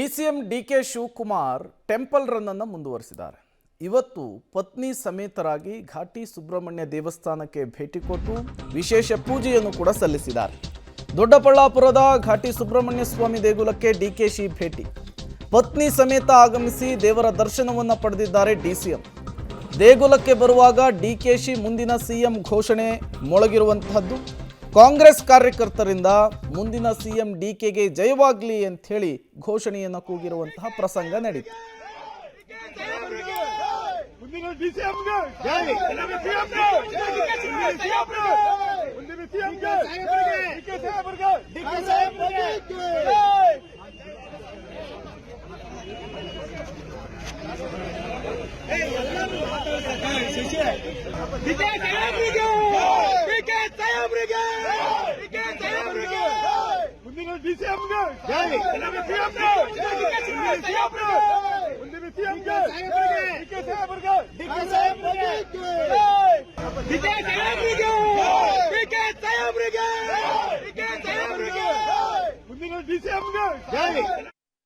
DCM DK Shivakumar temple run ಅನ್ನು ಮುಂದುವರಿಸಿದ್ದಾರೆ. ಇವತ್ತು ಪತ್ನಿ ಸಮೇತರಾಗಿ ಘಾಟಿ ಸುಬ್ರಹ್ಮಣ್ಯ ದೇವಸ್ಥಾನಕ್ಕೆ ಭೇಟಿ ಕೊಟ್ಟು ವಿಶೇಷ ಪೂಜೆಯನ್ನು ಕೂಡ ಸಲ್ಲಿಸಿದ್ದಾರೆ. ದೊಡ್ಡಬಳ್ಳಾಪುರದ ಘಾಟಿ ಸುಬ್ರಹ್ಮಣ್ಯ ಸ್ವಾಮಿ ದೇಗುಲಕ್ಕೆ ಡಿಕೆಶಿ ಭೇಟಿ. ಪತ್ನಿ ಸಮೇತ ಆಗಮಿಸಿ ದೇವರ ದರ್ಶನವನ್ನು ಪಡೆದಿದ್ದಾರೆ ಡಿಸಿಎಂ. ದೇಗುಲಕ್ಕೆ ಬರುವಾಗ ಡಿಕೆಶಿ ಮುಂದಿನ ಸಿಎಂ ಘೋಷಣೆ ಮೊಳಗಿರುವಂತಹದ್ದು. ಕಾಂಗ್ರೆಸ್ ಕಾರ್ಯಕರ್ತರಿಂದ ಮುಂದಿನ ಸಿಎಂ ಡಿಕೆಗೆ ಜಯವಾಗಲಿ ಅಂತ ಹೇಳಿ ಘೋಷಣೆಯನ್ನು ಕೂಗಿರುವಂತಹ ಪ್ರಸಂಗ ನಡೆಯಿತು. DCM